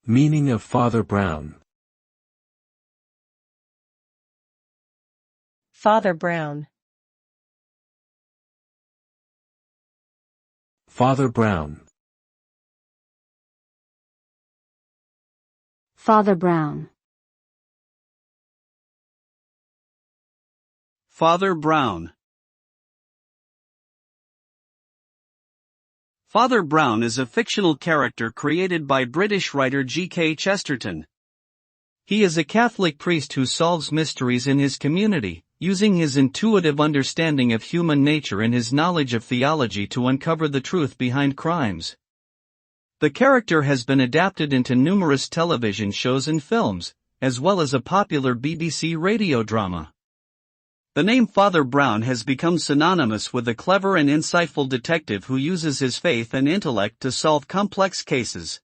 Meaning of Father Brown. Father Brown. Father Brown. Father Brown. Father Brown. Father Brown is a fictional character created by British writer G.K. Chesterton. He is a Catholic priest who solves mysteries in his community, using his intuitive understanding of human nature and his knowledge of theology to uncover the truth behind crimes. The character has been adapted into numerous television shows and films, as well as a popular BBC radio drama. The name Father Brown has become synonymous with a clever and insightful detective who uses his faith and intellect to solve complex cases.